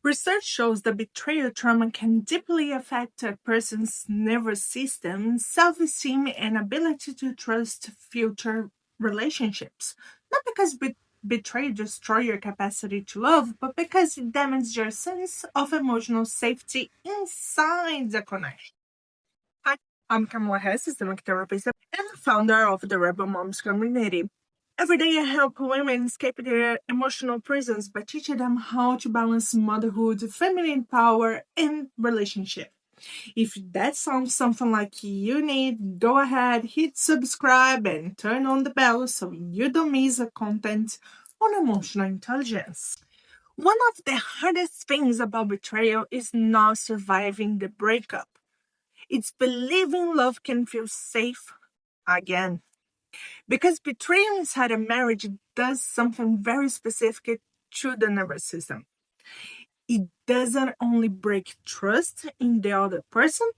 Research shows that betrayal trauma can deeply affect a person's nervous system, self esteem, and ability to trust future relationships. Not because betrayal destroys your capacity to love, but because it damages your sense of emotional safety inside the connection. Hi, I'm Kamala Hess, systemic therapist and founder of the Rebel Moms community. Every day I help women escape their emotional prisons by teaching them how to balance motherhood, feminine power, and relationship. If that sounds something like you need, go ahead, hit subscribe, and turn on the bell so you don't miss the content on emotional intelligence. One of the hardest things about betrayal is not surviving the breakup. It's believing love can feel safe again. Because betrayal inside a marriage does something very specific to the nervous system. It doesn't only break trust in the other person,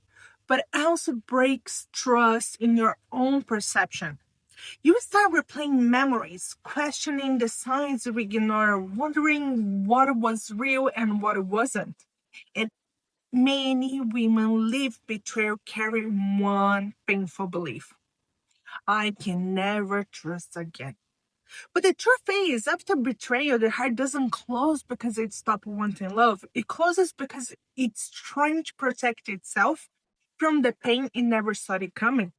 but also breaks trust in your own perception. You start replaying memories, questioning the signs we ignore, wondering what was real and what wasn't. And many women leave betrayal carrying one painful belief: I can never trust again. But the truth is, after betrayal, the heart doesn't close because it stopped wanting love. It closes because it's trying to protect itself from the pain it never saw it coming.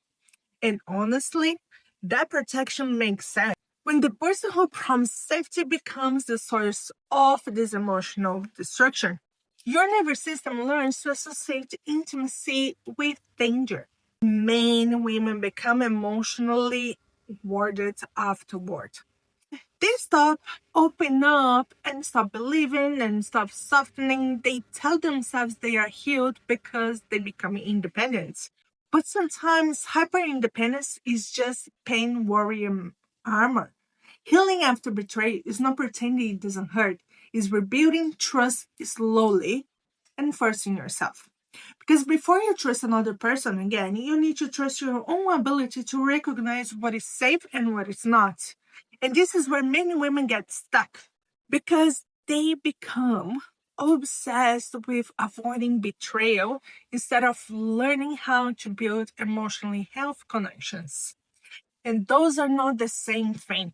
And honestly, that protection makes sense. When the person who promised safety becomes the source of this emotional destruction, your nervous system learns to associate intimacy with danger. Many women become emotionally warded afterward. They stop opening up and stop believing and stop softening. They tell themselves they are healed because they become independent. But sometimes hyper independence is just pain warrior armor. Healing after betrayal is not pretending it doesn't hurt, it's rebuilding trust slowly and first in yourself. Because before you trust another person again, you need to trust your own ability to recognize what is safe and what is not. And this is where many women get stuck because they become obsessed with avoiding betrayal instead of learning how to build emotionally healthy connections. And those are not the same thing.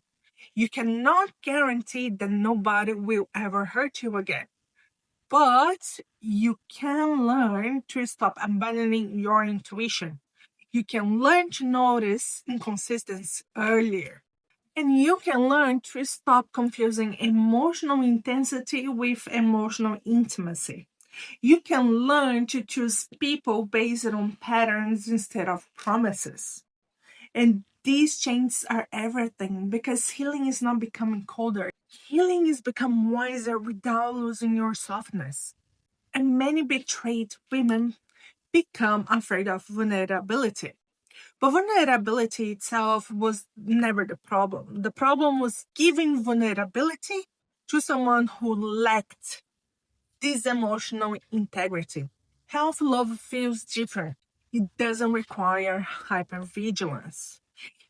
You cannot guarantee that nobody will ever hurt you again. But you can learn to stop abandoning your intuition. You can learn to notice inconsistency earlier. And you can learn to stop confusing emotional intensity with emotional intimacy. You can learn to choose people based on patterns instead of promises. And these changes are everything because healing is not becoming colder. Healing is become wiser without losing your softness. And many betrayed women become afraid of vulnerability. But vulnerability itself was never the problem. The problem was giving vulnerability to someone who lacked this emotional integrity. Health love feels different. It doesn't require hypervigilance.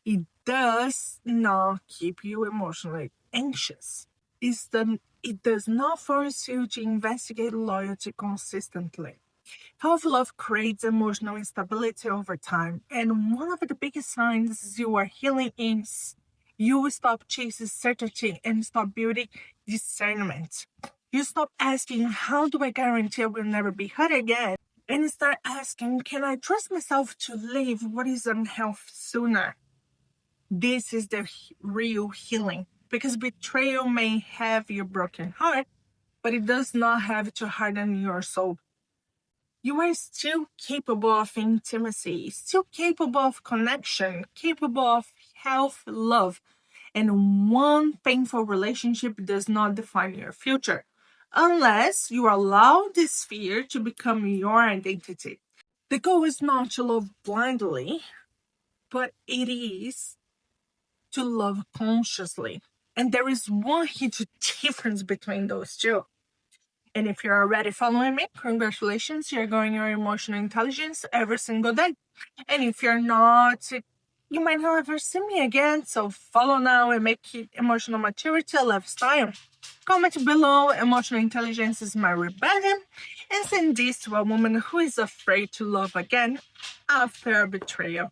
It does not keep you emotionally anxious. It does not force you to investigate loyalty consistently. Healthy love creates emotional instability over time, and one of the biggest signs you are healing is you will stop chasing certainty and stop building discernment. You stop asking, how do I guarantee I will never be hurt again? And start asking, can I trust myself to leave what is unhealthy sooner? This is the real healing because betrayal may have your broken heart, but it does not have to harden your soul. You are still capable of intimacy, still capable of connection, capable of health, love, and one painful relationship does not define your future unless you allow this fear to become your identity. The goal is not to love blindly, but it is to love consciously. And there is one huge difference between those two. And if you're already following me, congratulations, you're growing your emotional intelligence every single day. And if you're not, you might not ever see me again. So follow now and make it emotional maturity a lifestyle. Comment below emotional intelligence is my rebellion, and send this to a woman who is afraid to love again after a betrayal.